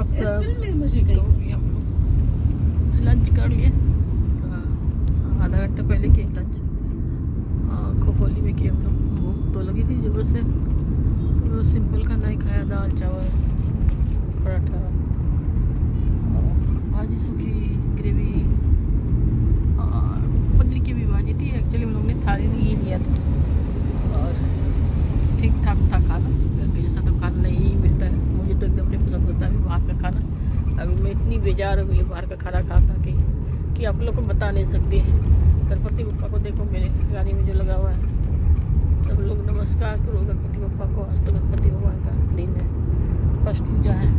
आप इस सब। फिल्म में मुझे कहीं तो अभी हम लोग लंच कर लिए, आधा घंटा पहले किए लंच। खोखोली में किए हम लोग। भूख तो लगी थी जोर से, तो सिंपल खाना ही खाया, दाल चावल पराठा भाजी सूखी ग्रेवी और पनीर की भी भाजी थी। एक्चुअली हम लोग ने थाली नहीं लिया था और ठीक ठाक था खाना, घर के जैसा तो खाना नहीं मिलता है। मुझे तो एकदम नहीं पसंद होता है बाहर का खाना। अभी मैं इतनी बेजार हो गई बाहर का खाना खा खा के कि आप लोग को बता नहीं सकती। गणपति बप्पा को देखो मेरे गाड़ी में जो लगा हुआ है। सब लोग नमस्कार करो गणपति बप्पा को, आज तो गणपति भगवान का दिन है, फर्स्ट पूजा है।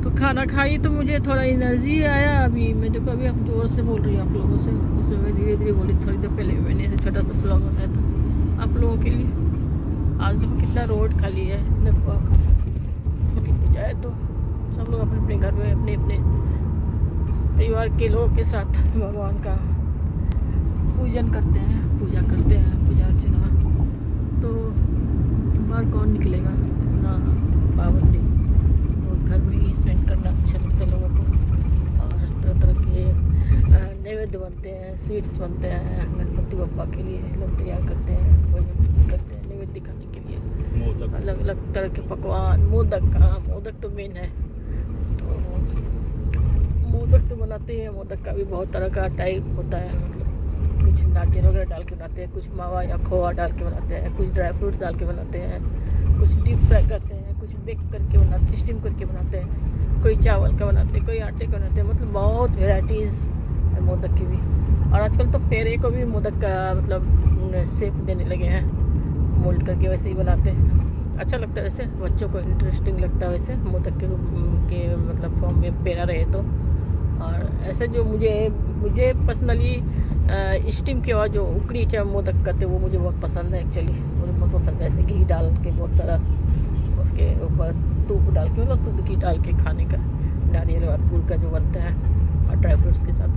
तो खाना खाई तो मुझे थोड़ा एनर्जी आया। अभी मैं देखो अभी आप जोर से बोल रही हूँ आप लोगों से, उसमें मैं धीरे धीरे बोली। थोड़ी देर पहले मैंने ऐसे छोटा सा ब्लॉग बनाया था आप लोगों के लिए। आज देखो कितना रोड खाली है। देखो आप छुट्टी जाए तो सब लोग अपने अपने घर में अपने अपने परिवार के लोगों के साथ भगवान का पूजन करते हैं, पूजा करते हैं, पूजा अर्चना। तो बाहर कौन निकलेगा ना, पावन दिन और घर में ही स्पेंड करना अच्छा लगता है लोगों को। और तरह तरह के नैवेद्य बनते हैं, स्वीट्स बनते हैं गणपति बप्पा के लिए। लोग तैयार करते हैं, भोजन करते हैं नैवेद्य खाने के लिए। अलग अलग तरह के पकवान, मोदक तो मेन है। तो मोदक तो बनाते हैं। मोदक का भी बहुत तरह का टाइप होता है, मतलब कुछ नारियल वगैरह डाल के बनाते हैं, कुछ मावा या खोआ डाल के बनाते हैं, कुछ ड्राई फ्रूट डाल के बनाते हैं, कुछ डीप फ्राई करते हैं, कुछ बेक करके बनाते, स्टीम करके बनाते हैं, कोई चावल का बनाते हैं, कोई आटे का बनाते हैं। मतलब बहुत वेराइटीज़ है मोदक की भी। और आजकल तो पेड़े को भी मोदक का मतलब शेप देने लगे हैं, मोल्ड करके वैसे ही बनाते हैं। अच्छा लगता है वैसे, बच्चों को इंटरेस्टिंग लगता है वैसे मोदक के रूप के मतलब फॉर्म में पेड़ा रहे तो। और ऐसे जो मुझे पर्सनली स्टीम के बाद जो उकड़ी चाहे मोदक करते वो मुझे बहुत पसंद है। एक्चुअली मुझे बहुत पसंद है, ऐसे घी डाल के बहुत सारा उसके ऊपर तूप डाल के, मतलब शुद्ध घी डाल के खाने का, नारियल और गुड़ का जो बनता है और ड्राई फ्रूट्स के साथ,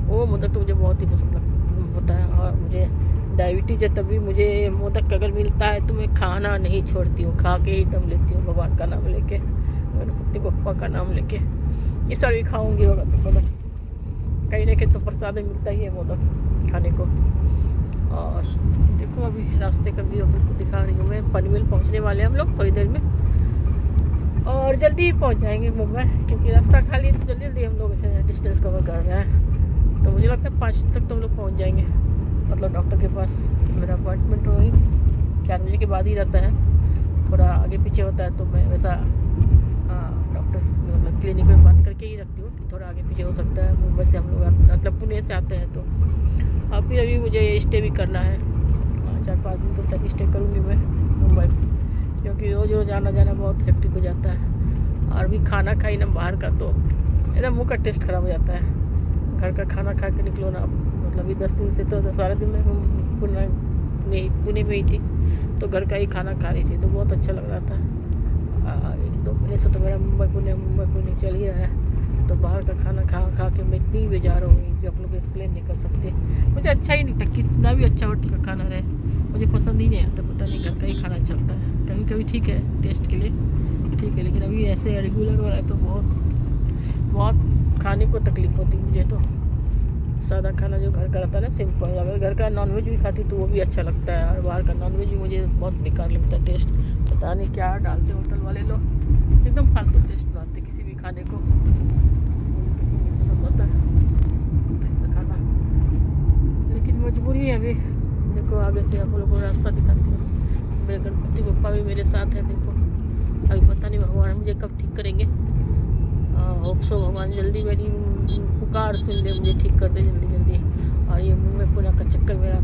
वो मोदक तो मुझे बहुत ही पसंद होता है। और मुझे डायबिटीज है तभी मुझे मोदक अगर मिलता है तो मैं खाना नहीं छोड़ती हूँ, खा के ही दम लेती हूँ भगवान का नाम लेके, गणपति बप्पा का नाम लेके। इस साल भी खाऊंगी मोदक, कहीं ना कहीं तो प्रसाद मिलता ही है मोदक खाने को। और देखो अभी रास्ते का भी आपको दिखा रही हूँ मैं। पनवेल पहुँचने वाले हैं हम लोग थोड़ी देर में, और जल्दी ही पहुँच जाएंगे मुंबई, क्योंकि रास्ता खाली है तो जल्दी जल्दी हम लोग ऐसे डिस्टेंस कवर कर रहे हैं। तो मुझे लगता है 5 तक तो हम लोग पहुँच जाएंगे, मतलब डॉक्टर के पास। मेरा अपॉइंटमेंट वही 4 बजे के बाद ही रहता है, थोड़ा आगे पीछे होता है तो मैं वैसा डॉक्टर मतलब क्लिनिक में बात करके ही रखती हूँ कि थोड़ा आगे पीछे हो सकता है। मुंबई से हम लोग मतलब पुणे से आते हैं तो अभी मुझे स्टे भी करना है। 4-5 दिन तो सब स्टे करूँगी मैं मुंबई में, क्योंकि रोज़ रोज़ आना जाना बहुत हेक्टिक हो जाता है। और भी खाना खाई ना बाहर का तो मेरा मुँह का टेस्ट ख़राब हो जाता है। घर का खाना खा के निकलो ना, मतलब अभी 10 दिन से तो 10-12 दिन में हम पुणे में ही थी, तो घर का ही खाना खा रही थी तो बहुत अच्छा लग रहा था। 1-2 महीने से तो मेरा मुंबई पुणे चल ही रहा है। तो बाहर का खाना खा खा के मैं इतनी बेजार हो गई कि आप लोग एक्सप्लेन नहीं कर सकते। मुझे अच्छा ही नहीं था, कितना भी अच्छा होटल का खाना रहे मुझे पसंद ही नहीं आता। पता नहीं घर का ही खाना चलता है, कभी कभी ठीक है टेस्ट के लिए ठीक है, लेकिन अभी ऐसे रेगुलर हो रहा है तो बहुत खाने को तकलीफ़ होती है मुझे। तो सादा खाना जो घर का रहता है ना, सिंपल, अगर घर का नॉनवेज भी खाती तो वो भी अच्छा लगता है। और बाहर का नॉनवेज भी मुझे बहुत बेकार लगता है टेस्ट, पता नहीं क्या डालते होटल वाले लोग, एकदम फालतू टेस्ट बनाते किसी भी खाने को। मुझे तो नहीं पसंद आता है ऐसा खाना, लेकिन मजबूरी है। अभी देखो आगे से आप लोगों को रास्ता दिखाती हूँ। मेरे गणपति बप्पा भी मेरे साथ है। देखो अभी पता नहीं भगवान मुझे कब ठीक करेंगे। होप सो भगवान जल्दी मेरी पुकार सुन ले, मुझे ठीक कर दे जल्दी जल्दी, और ये मुंबई पुणे का चक्कर मेरा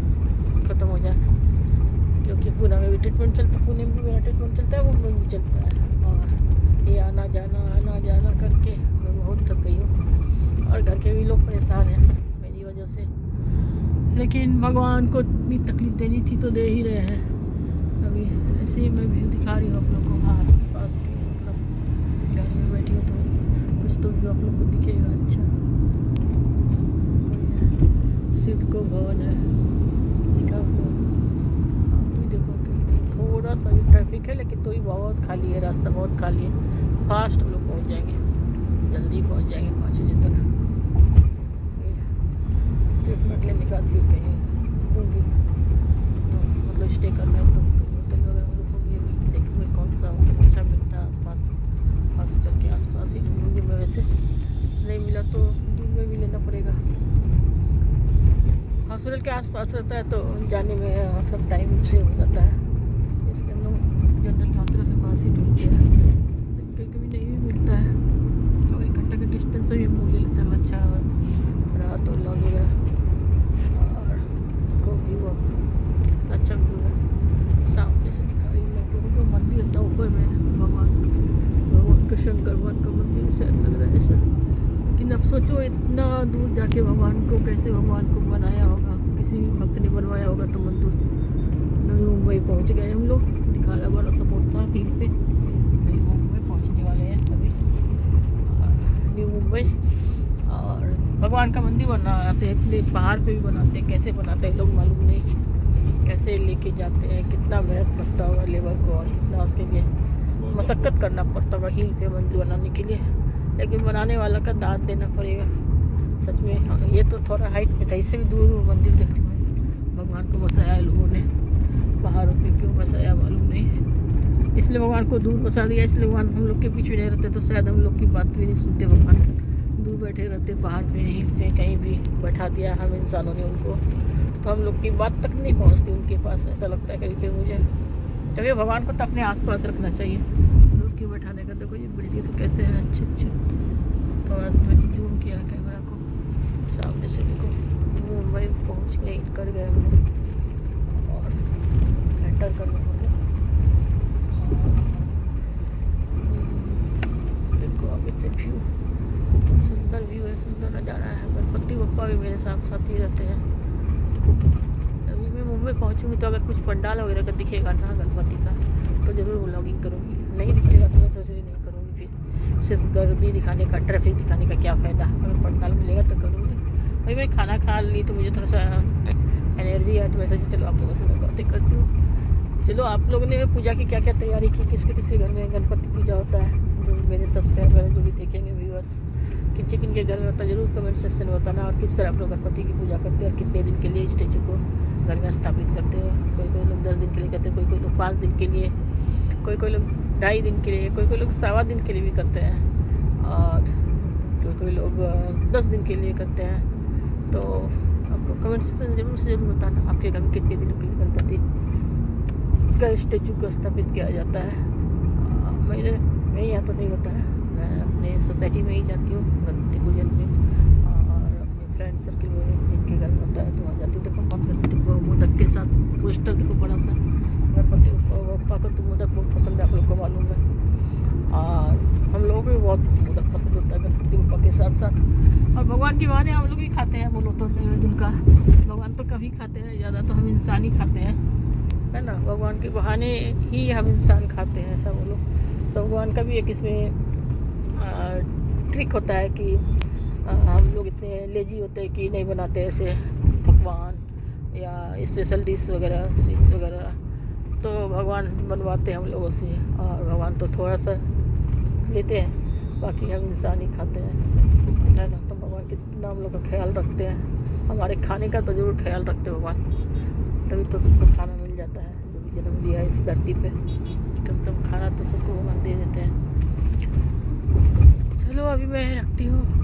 ख़त्म हो जाए। क्योंकि पुणे में भी ट्रीटमेंट चलता है, पुणे में भी मेरा ट्रीटमेंट चलता है, मुंबई में भी चलता है। और ये आना जाना करके मैं बहुत थक गई हूँ। और घर के भी लोग परेशान हैं मेरी वजह से, लेकिन भगवान को इतनी तकलीफ़ देनी थी तो दे ही रहे हैं। अभी ऐसे ही मैं व्यू दिखा रही हूँ आप लोग को आस पास के, मतलब गाड़ी में बैठी हूँ तो कुछ तो व्यू आप लोग को दिखेगा। अच्छा सिडको भवन है, दिखा आपको। अभी देखो थोड़ा सा भी ट्रैफिक है, लेकिन तो ही बहुत खाली है, रास्ता बहुत खाली है। फास्ट हम लोग पहुँच जाएंगे। जल्दी पहुंच जाएंगे 5 बजे तक। ट्रीटमेंट लेने के बाद फिर कहीं घूमूंगी, तो मतलब स्टे करना है तो होटल वगैरह में रुकूंगी। अभी देखूँगी कौन सा होटल अच्छा मिलता है आसपास, हॉस्पिटल के आसपास ही ढूंढूंगी मैं। वैसे नहीं मिला तो दूर में भी लेना पड़ेगा। हॉस्पिटल के आसपास रहता है तो जाने में मतलब टाइम से हो जाता है, इसलिए हम लोग जनरल हॉस्पिटल के पास ही ढूंढते हैं। लेकिन कभी कभी नहीं भी मिलता है तो 1 घंटे के डिस्टेंस से भी हम लोग ले लेते हैं अच्छा रहा तो लॉज वगैरह। और को व्यू अच्छा व्यू है, सामने से दिखा रही हूँ आप लोगों को। मंदिर था ऊपर में, भगवान का शंकर भगवान का मंदिर शायद लग रहा है ऐसा। लेकिन अब सोचो इतना दूर जाके भगवान को बनाया होगा, किसी भी भक्त ने बनवाया होगा तो मंदिर। नवी मुंबई पहुंच गए हम लोग, दिखा रहा बड़ा सपोर्ट था भीड़ पे। नई मुंबई पहुंचने वाले हैं अभी, न्यू मुंबई। और भगवान का मंदिर बनाते हैं अपने पहाड़ पे भी बनाते हैं, कैसे बनाते हैं लोग मालूम नहीं, कैसे लेके जाते हैं, कितना मेहनत लगता होगा लेबर को और कितना उसके लिए मशक्क़त करना पड़ता होगा हिल पे मंदिर बनाने के लिए। लेकिन बनाने वाला का दाद देना पड़ेगा सच में। हाँ, ये तो थोड़ा हाइट में था, इससे भी दूर दूर मंदिर देखती हूँ। भगवान को बसाया लोगों ने, पहाड़ों पे क्यों बसाया मालूम नहीं, इसलिए भगवान को दूर बसा दिया। इसलिए भगवान हम लोग के पीछे नहीं रहते तो शायद हम लोग की बात भी नहीं सुनते। भगवान दूर बैठे रहते पहाड़ पे, हिल पे, कहीं भी बैठा दिया हम इंसानों ने उनको, तो हम लोग की बात तक नहीं पहुँचती उनके पास। ऐसा लगता है कभी कभी मुझे। कभी भगवान को तो अपने आसपास रखना चाहिए, दूर क्यों बैठाने का। देखो ये बिल्डिंग से कैसे है अच्छे अच्छे। थोड़ा सा मैंने जूम किया कैमरा को, सामने से देखो मुंबई पहुंच गए, कर गए हम लोग और एंटर करने होगा। देखो आगे से व्यू, सुंदर व्यू है, सुंदर नज़ारा है। गणपति बप्पा भी मेरे साथ साथ ही रहते हैं। अभी मैं मुंबई पहुंचूंगी तो अगर कुछ पंडाल वगैरह का दिखेगा ना गणपति का तो ज़रूर व्लॉगिंग करूँगी, नहीं दिखेगा तो मैं सोच रही नहीं करूँगी। फिर सिर्फ गर्दी दिखाने का, ट्रैफिक दिखाने का क्या फ़ायदा। अगर पंडाल मिलेगा तो करूँगी। भाई मैं खाना खा ली तो मुझे थोड़ा सा एनर्जी है, तो मैं सोची चलो आप लोगों से मैं बातें करती हूँ। चलो आप लोगों ने पूजा की क्या क्या तैयारी की, किसके किसके घर में गणपति पूजा होता है, जो मेरे सब्सक्राइबर जो भी देखेंगे व्यूअर्स, किन किन के घर में होता है ज़रूर कमेंट सेक्शन में बताना। और किस तरह आप लोग गणपति की पूजा करते हैं और कितने दिन के लिए स्टेचू को घर में स्थापित करते हो। कोई लोग 10 दिन के लिए करते हैं, कोई लोग 5 दिन के लिए, कोई लोग 2.5 दिन के लिए, कोई लोग 1.25 दिन के लिए भी करते हैं, और कोई लोग 10 दिन के लिए करते हैं। तो आप लोग कमेंट सेक्शन जरूर से जरूर बताना आपके घर में कितने दिनों के लिए गणपति का स्टेचू को स्थापित किया जाता है। मेरे यहाँ तो नहीं होता है, मैं अपने सोसाइटी में ही जाती हूँ गणपति पूजन में, और अपने फ्रेंड सर्किल में जिनके घर में होता है तो वहाँ जाती हूँ। देखो गणपति को मोदक के साथ पोस्टर देखो बड़ा सा, गणपति बप्पा को तो मोदक बहुत पसंद है, आप लोग को मालूम है। और हम लोगों को भी बहुत मोदक पसंद होता है गणपति बप्पा के साथ साथ। और भगवान की बहाने हम लोग भी खाते हैं, बोलो तो नैवेद्य का। भगवान तो कभी खाते हैं, ज़्यादा तो हम इंसान ही खाते हैं, है ना। भगवान के बहाने ही हम इंसान खाते हैं, ऐसा बोलो तो। भगवान का भी एक इसमें ट्रिक होता है कि हम लोग इतने लेजी होते हैं कि नहीं बनाते ऐसे पकवान या स्पेशल डिश वगैरह, स्वीट्स वगैरह, तो भगवान बनवाते हैं हम लोगों से। और भगवान तो थोड़ा सा लेते हैं, बाकी हम इंसान ही खाते हैं, है ना। तो भगवान कितना हम लोग का ख्याल रखते हैं, हमारे खाने का तो ज़रूर ख्याल रखते हैं भगवान, तभी तो सबको खाना मिल जाता है। जो भी जन्म दिया है इस धरती पे, कम से कम खाना तो सबको भगवान दे देते हैं। चलो अभी मैं रखती हूँ।